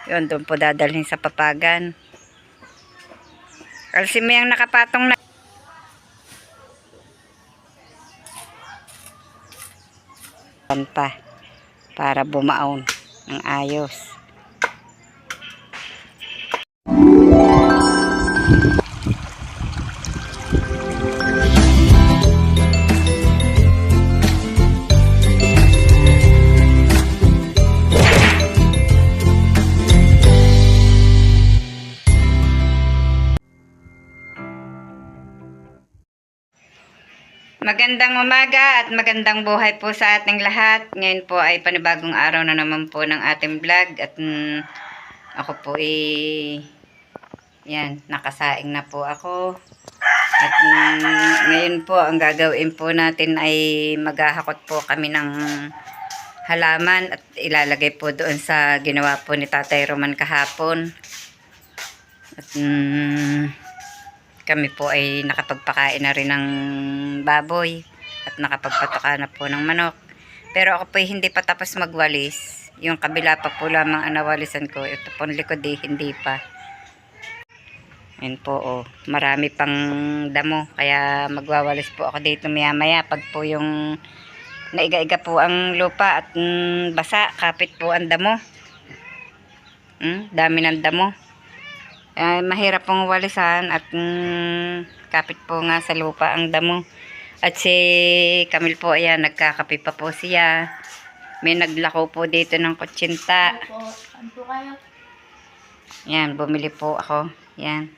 Yun, doon po dadalhin sa papagan. Kasi may ang nakapatong na pa para bumaon ng ayos. Magandang umaga at magandang buhay po sa ating lahat. Ngayon po ay panibagong araw na naman po ng ating vlog. At ako po yan, nakasaing na po ako. At ngayon po ang gagawin po natin ay maghahakot po kami ng halaman. At ilalagay po doon sa ginawa po ni Tatay Roman kahapon. At kami po ay nakapagpakain na rin ng baboy at nakapagpatuka na po ng manok. Pero ako po ay hindi pa tapos magwalis. Yung kabila pa po lamang ang nawalisan ko. Ito po likod hindi pa. Ayan po marami pang damo. Kaya magwawalis po ako dito maya maya. Pag po yung naiga-iga po ang lupa at basa, kapit po ang damo. Dami ng damo. Mahirap pong walisan at kapit po nga sa lupa ang damo. At si Camille po, ayan, nagkakape pa po siya. May naglako po dito ng kutsinta. Yan, bumili po ako. Yan.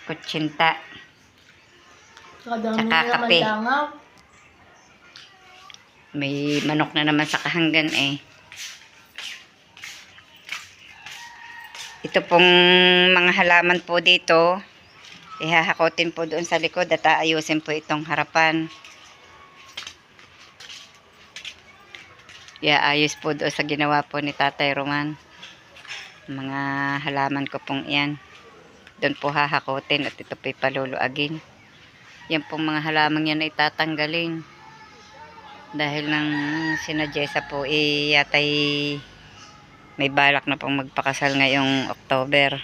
Kutsinta. Tsaka kape. May manok na naman sa kahanggan Ito pong mga halaman po dito, ihahakotin po doon sa likod at aayusin po itong harapan. Iaayos po doon sa ginawa po ni Tatay Roman. Mga halaman ko pong iyan. Doon po hahakotin at ito po ipaluluagin. Yan pong mga halaman yan ay tatanggalin. Dahil nang sinadjesa po yatay may balak na pong magpakasal ngayong October.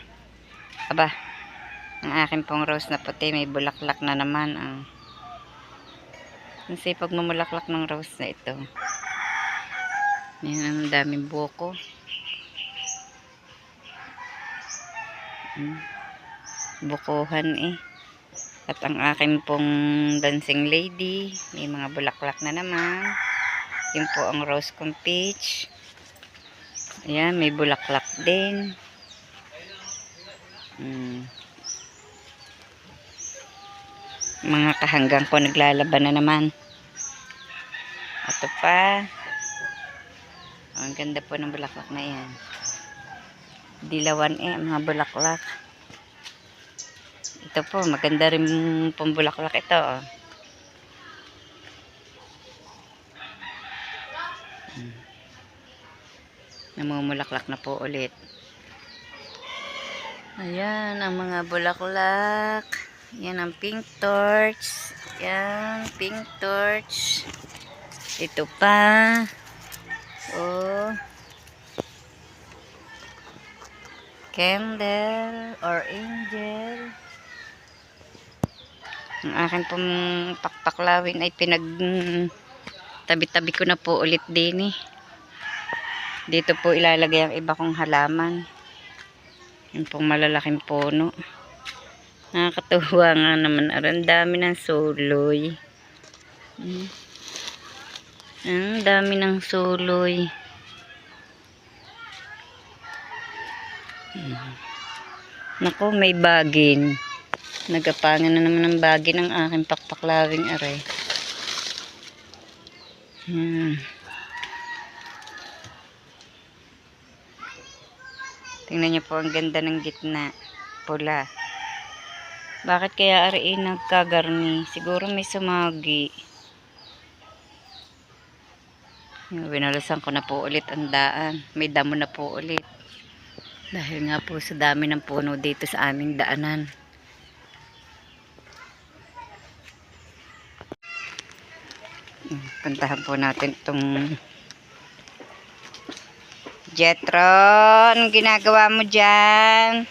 Aba, ang akin pong rose na puti may bulaklak na naman. Ang sipag mamulaklak ng rose na ito. Yan, ang daming buko. Bukuhan At ang akin pong dancing lady, may mga bulaklak na naman. Yun po ang rose kong peach. Ayan, may bulaklak din. Mga kahanggang ko naglalaban na naman. Ito pa. Ang ganda po ng bulaklak na yan. Dilawan mga bulaklak. Ito po, maganda rin pong bulaklak ito. Namumulaklak na po ulit. Ayan ang mga bulaklak. Yan ang pink torch. Yan, pink torch. Ito pa. Candle or angel. Ang akin pong pakpaklawin ay tabi-tabi ko na po ulit din Dito po ilalagay ang iba kong halaman. Yung pong malalaking puno. Nakakatuwa nga naman. Ang dami ng suloy. Ang dami ng suloy. Naku, may bagin. Nagapangan na naman ng bagin ang aking pakpaklawing aray. Tingnan niyo po ang ganda ng gitna. Pula. Bakit kaya ariin nagkagarni? Siguro may sumagi. Winalasan ko na po ulit ang daan. May damo na po ulit. Dahil nga po sa dami ng puno dito sa aming daanan. Puntahan po natin itong Jetro, anong ginagawa mo dyan?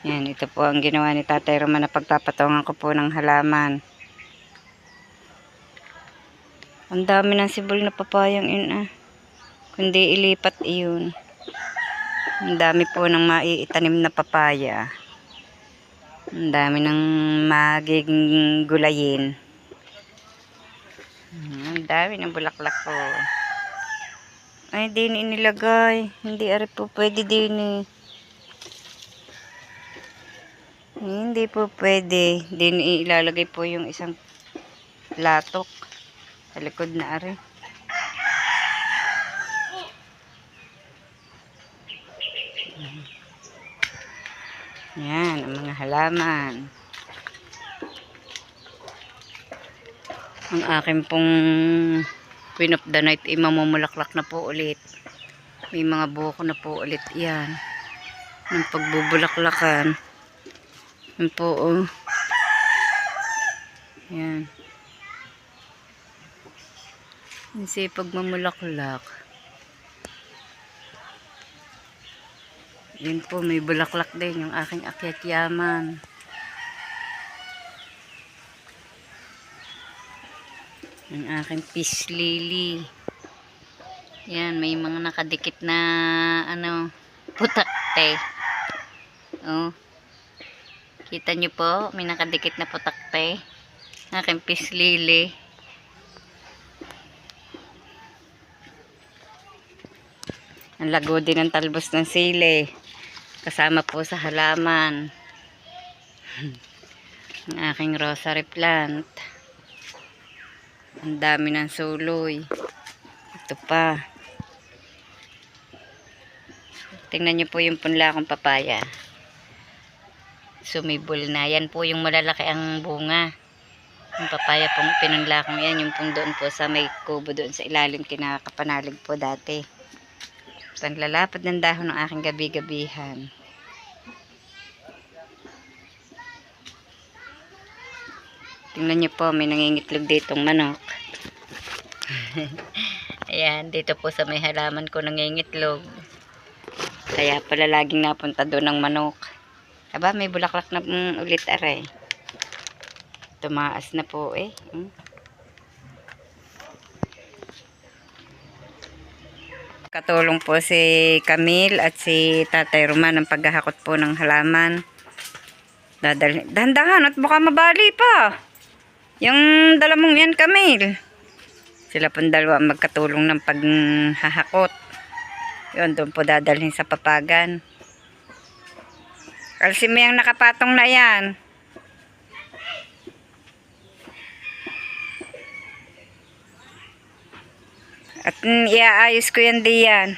Yan, ito po ang ginawa ni Tatay Roman na pagpapatungan ko po ng halaman. Ang dami ng sibol na papayang yun kundi ilipat iyon. Ang dami po ng maiitanim na papaya. Ang dami ng magiging gulayin. Ang dami ng bulaklak po. Ay, din inilagay. Hindi ari po pwede din. Hindi po pwede. Din ilalagay po yung isang latok sa likod na ari. Yan, ang mga halaman. Ang akin pong Queen of the Night ay mamumulaklak na po ulit. May mga buko na po ulit yan. Ng pagbubulaklakan. Yan po Yan. Yung sipag mamulaklak. Yan po, may bulaklak din yung aking akyat yaman. Yung aking peace lily. Yan, may mga nakadikit na putakte. Kita nyo po, may nakadikit na putakte. Aking peace lily. Ang lago din ng talbos ng sili. Kasama po sa halaman. Ang aking rosary plant. Ang dami ng suloy. Ito pa. Tingnan nyo po yung punla kong papaya. Sumibol na. Yan po yung malalaki ang bunga. Yung papaya pong pinunla kong yan. Yung pong doon po sa may kubo doon sa ilalim kinakapanalig po dati. Panlalapad ng dahon ng aking gabi-gabihan. Tingnan nyo po, may nangingitlog ditong manok. Ayan, dito po sa may halaman ko nangingitlog. Kaya pala laging napunta doon ng manok. Aba, may bulaklak na ulit aray. Tumaas na po Katulong po si Camille at si Tatay Roman ng paghahakot po ng halaman. Dahan-dahan at baka mabali pa. Yung dala mong yan, Camille. Sila pong dalawa magkatulong ng paghahakot. Yun, doon po dadalhin sa papagan. Kasi may ang nakapatong na yan. At iaayos ko yan diyan.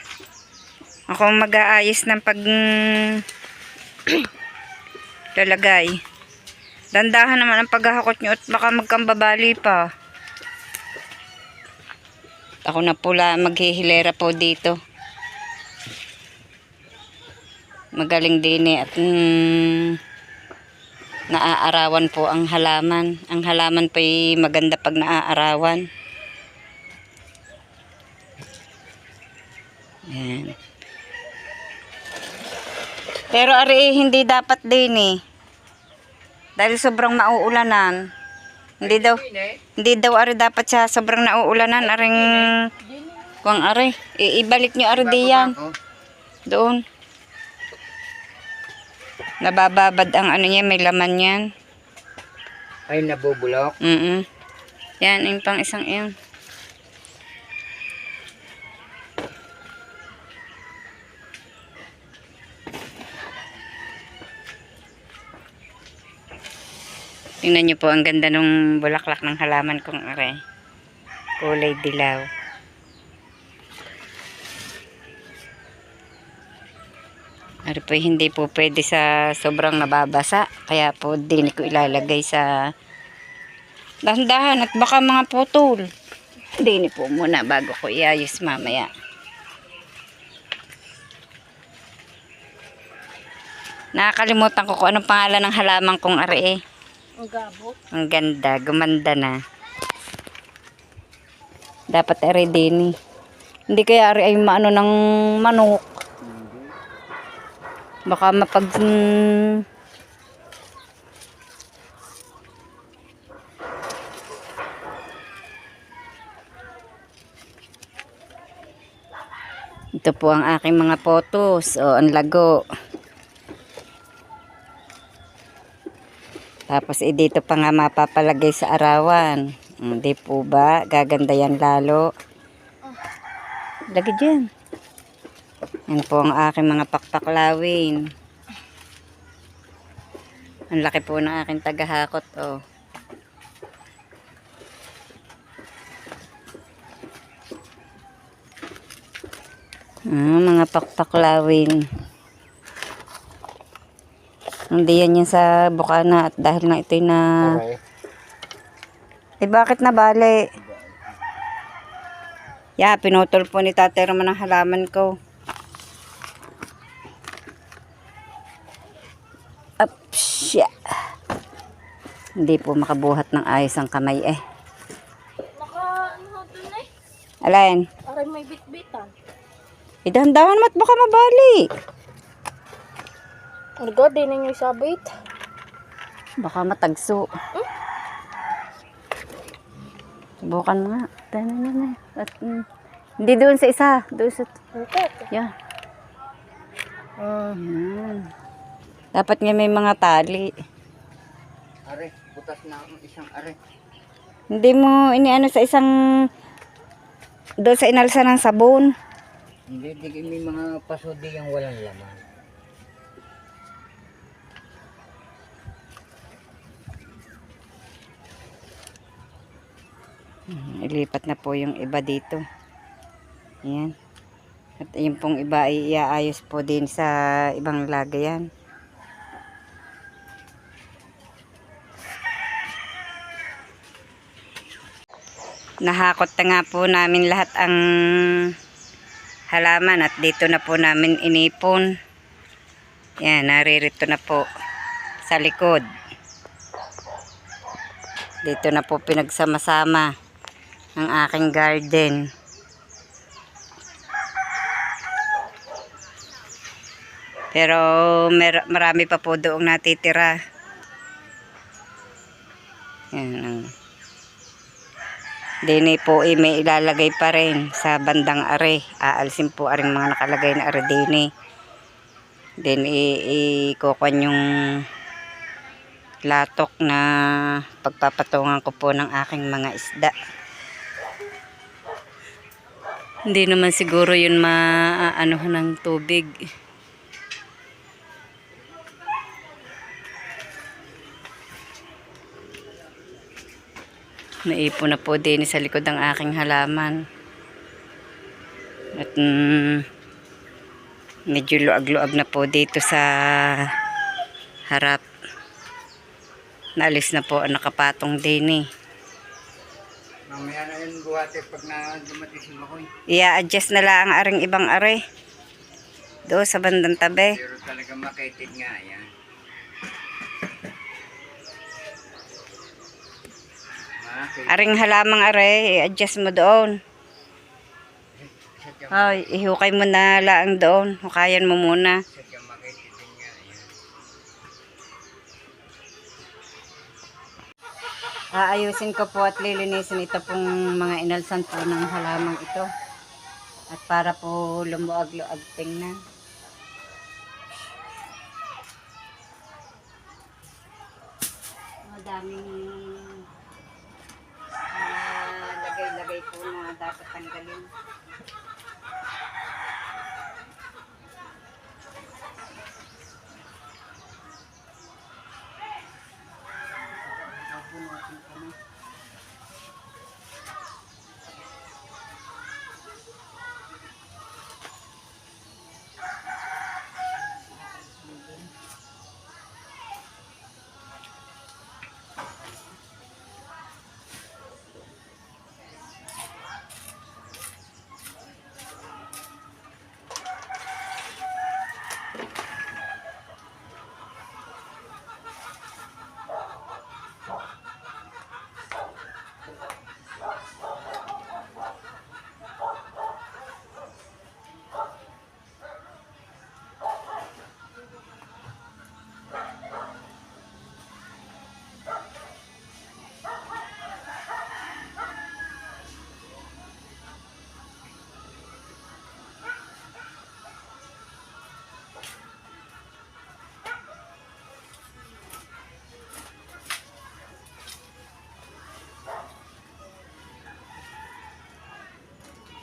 Ako mag-aayos ng lalagay. Dandahan naman ang paghahakot nyo at baka magkambabali pa. Ako na pula maghihilera po dito. Magaling din at naaarawan po ang halaman. Ang halaman po ay maganda pag naaarawan. Yan. Pero ari hindi dapat din dahil sobrang mauulanan. Hindi daw ari dapat sa sobrang nauulanan aring kuang ari. Ibalik nyo ari diyan. Doon. Nabababad ang niya, may laman yan. Ay, nabubulok? Yan, yung pang isang iyon. Tingnan nyo po, ang ganda ng bulaklak ng halaman kong aray. Kulay dilaw. Ari po, hindi po pwede sa sobrang nababasa. Kaya po, din ko ilalagay sa dahan-dahan at baka mga putol. Din po muna bago ko iayos mamaya. Nakakalimutan ko kung anong pangalan ng halaman kong ari Ang gabo. Ang ganda, gumanda na. Dapat ari din eh. Hindi kaya ari ay maano ng manok. Baka mapag... Ito po ang aking mga photos. O, ang lago. Tapos, dito pa nga mapapalagay sa arawan. Hindi po ba? Gaganda yan lalo. Lagi dyan. Yan po ang aking mga pakpaklawin. Ang laki po ng aking tagahakot. Oh. Mga pakpaklawin. Hindi yan yung sa bukana at dahil na ito'y na... Aray. Eh bakit nabali? Pinutol po ni Tatay Roman ang halaman ko. Upsya. Hindi po makabuhat ng ayos ang kamay eh. Ano dun eh? Alain? Aray may bitbitan. Idahan-dahan mo't baka mabali. Ang god, di na nyo isabit. Baka matagso. Subukan mo nga. At, hindi doon sa isa. Doon sa... Okay. Yan. Yan. Dapat nga may mga tali. Aray, butas na ang isang aray. Hindi mo iniano sa isang... Doon sa inalsa ng sabon. Hindi, may mga paso di yung walang laman. Ilipat na po yung iba dito. Ayan. At yung pong iba ay iaayos po din sa ibang lagayan. Nahakot na nga po namin lahat ang halaman at dito na po namin inipon. Yan, naririto na po sa likod. Dito na po pinagsama-sama ang aking garden. Pero marami pa po doong natitira. Yan. Dini po may ilalagay pa rin sa bandang are. Aalsin po aring mga nakalagay na are dini. Then ikukuan yung latok na pagpapatungan ko po ng aking mga isda. Hindi naman siguro yun maano ng tubig. Naipon na po din sa likod ng aking halaman. At medyo luag-luag na po dito sa harap. Naalis na po ang nakapatong din eh. Mamaya na yun buhati pag dumating si Makoy. I-adjust na lang ang aring ibang are. Doon sa bandang tabi. Pero talaga makitid nga yan. Aring halamang are, i-adjust mo doon. Ay, ihukay mo na lang doon. Hukayan mo muna. Sadya makitid nga yan. Aayusin ko po at lilinisin ito pong mga inalsan po ng halamang ito. At para po lumuag-luag tingnan. Madaming lagay-lagay po na dapat tanggalin.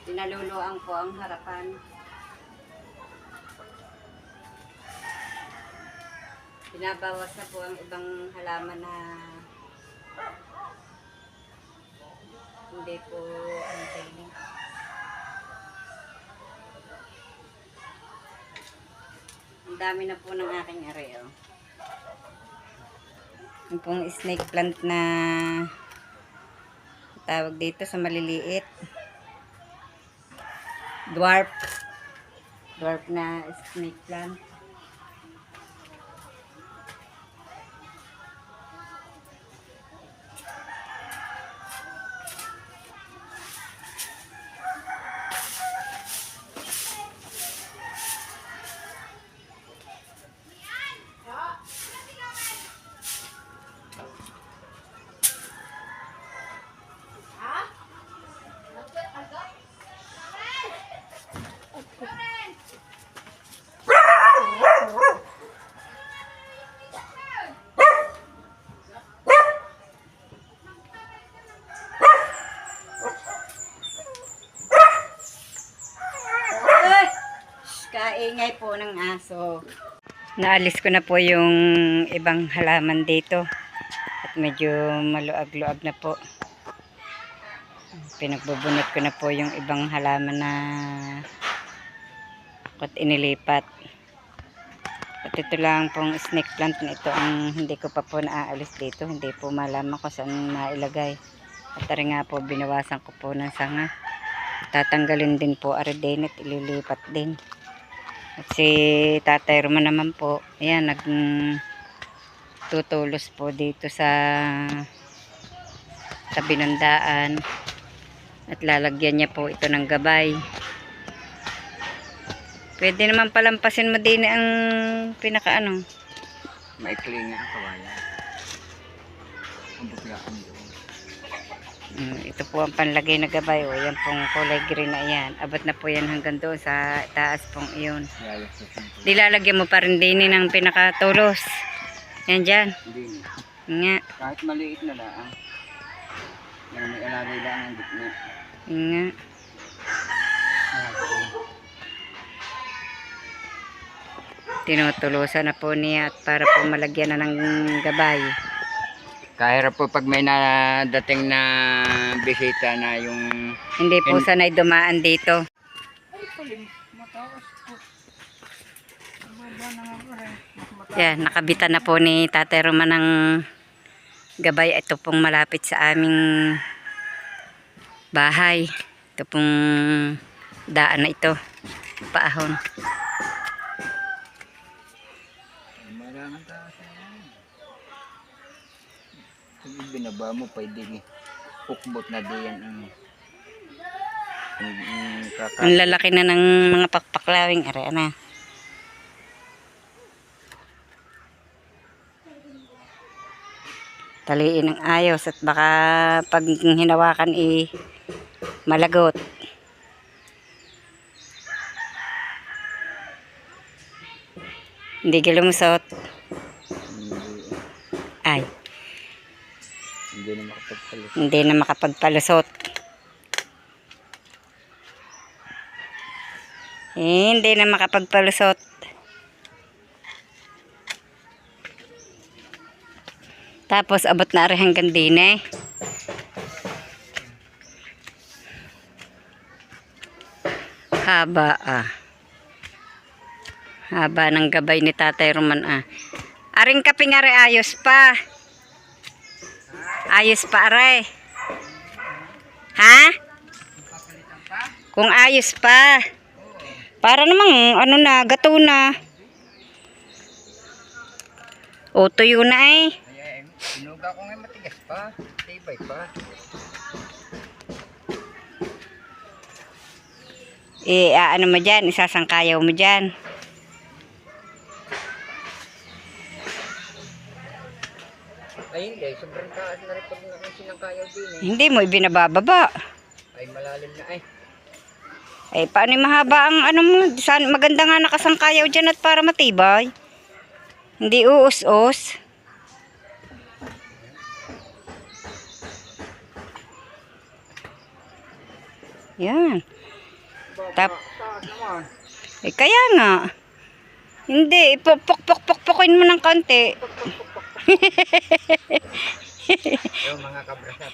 Pinaluluan ko ang harapan. Binabawas na po ang ibang halaman na hindi po ang daily. Ang dami na po ng aking areo. Yung pong snake plant na tawag dito sa maliliit. Dwarf na snake plant. Kaingay po ng aso. Naalis ko na po yung ibang halaman dito. At medyo maluag-luag na po. Pinagbubunot ko na po yung ibang halaman na at inilipat. At ito lang pong snake plant na ito ang hindi ko pa po naaalis dito. Hindi po malaman ko saan mailagay. At tari nga po, binawasan ko po ng sanga. Tatanggalin din po din at ililipat din. At si Tatay Roman naman po, ayan, nagtutulos po dito sa tabi ng daan. At lalagyan niya po ito ng gabay. Pwede naman palampasin mo din ang pinakaano. Maikli nga ang kawayan. Ang butlaan doon. Ito po ang panlagay na gabay. O, yan pong kulay green na yan. Abot na po yan hanggang doon sa taas pong iyon. Dilalagyan mo pa rin din ng pinakatulos. Yan dyan. Hindi. Nga. Kahit maliit na lang. Yung may alagay lang ang gitna. Nga. Tinutulosan na po niya at para po malagyan na ng gabay. Kahirap po pag may nadating na bisita na yung... Hindi po sanay dumaan dito. Yan, nakabitan na po ni Tatay Roman ng gabay. Ito pong malapit sa aming bahay. Ito pong daan na ito. Paahon. Marangan taas na yan. Kung binaba mo, pwede ukbot na diyan ang Ang lalaki na ng mga pakpaklawing area na. Taliin ng ayos at baka pag hinawakan malagot. Hindi gilumusot. Ay. Hindi na makapagpalusot. Hindi na makapagpalusot. Tapos abot na rin hanggang din eh. Haba Haba ng gabay ni Tatay Roman Aring kaping are ayos pa. Ayos pa are. Ha? Kung ayos pa. Para namang ano na, gato na. O tuyo na eh. Sinuga ko ngayon matigas pa. Tibay pa. Ano mo dyan? Isasangkayaw mo dyan. Ay hindi, sobrang taas na rin pag sinangkayaw din eh. Hindi mo ibinabababa. Ay malalim na eh. Paano mahaba ang ano mo? Maganda nga nakasangkayaw dyan at para matibay. Hindi uus-us. Yan. Eh, kaya nga. Hindi, ipok-pok-pok-pokin mo ng konti. Yung mga kabrasap.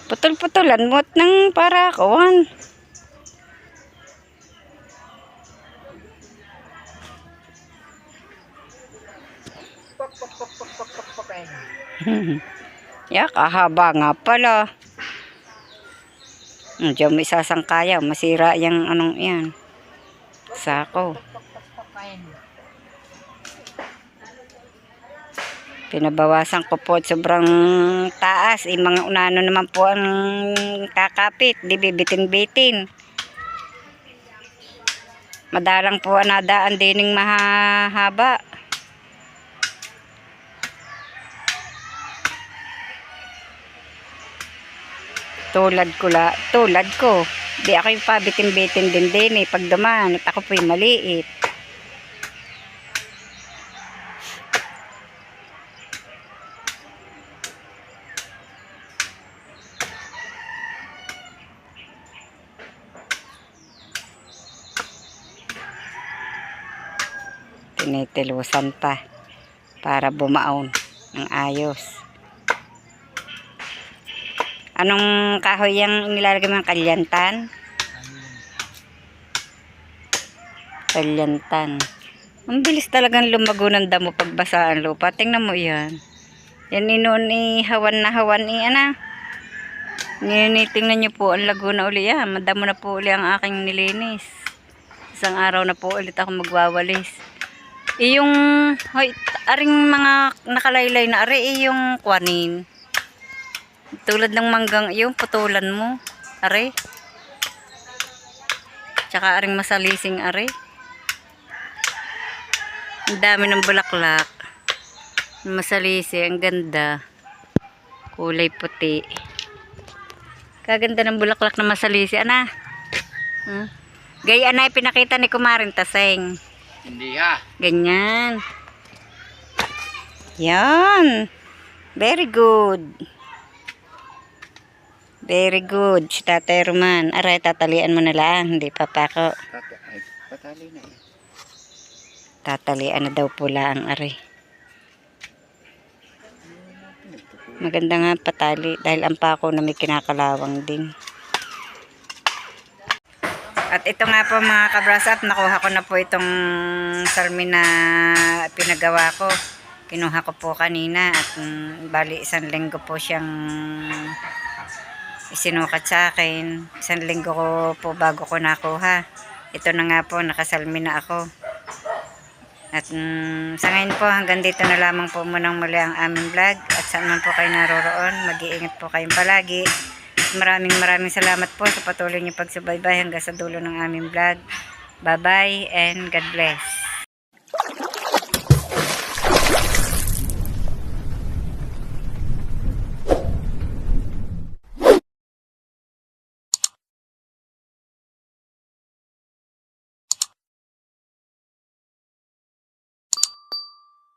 Putol-putulan mo ng parakuan. Ya, kahaba nga pala. Diyan may sasangkaya. Masira yung anong yan. Sako. Pinabawasan ko po sobrang taas. Mga unano naman po ang kakapit. Di bibitin-bitin. Madalang po nadaan dining mahahaba. Tulad ko. Di ako yung pabitin-bitin din eh. Pag dumaan at ako po yung maliit. Tinitilusan pa para bumaon ng ayos. Anong kahoy yung nilalagay mo ng kalyantan? Kalyantan. Ang bilis talagang lumago ng damo pagbasa ang lupa. Tingnan mo yan. Yan inoon hawan na hawan ana. Tingnan nyo po ang lago na uli yan. Madamo na po uli ang aking nilinis. Isang araw na po ulit ako magwawalis. Yung aring mga nakalaylay na ari yung kwanin. Tulad ng manggang yung putulan mo. Ari. Tsaka aring masalising ari. Ang dami ng bulaklak. Masalisi, ang ganda. Kulay puti. Kaganda ng bulaklak na masalisi. Ana? Gaya na pinakita ni Kumarin Taseng. Hindi ha. Ganyan. Yan. Very good. Very good. Si Tatay Roman. Aray, tatalian mo na lang. Hindi pa pa ako. Patali na. Tatalian na daw pula ang aray. Maganda nga patali. Dahil ang pako na may kinakalawang din. At ito nga po mga kabrasap, nakuha ko na po itong salmi na pinagawa ko. Kinuha ko po kanina at bali 1 linggo po siyang isinukat sa akin. 1 linggo ko po bago ko nakuha. Ito na nga po, nakasalmi na ako. At sa ngayon po, hanggang dito na lamang po munang muli ang aming vlog. At saan man po kayo naroroon, mag-iingat po kayong palagi. Maraming salamat po sa patuloy niyo pagsubaybay hanggang sa dulo ng aming vlog. Bye-bye and God bless.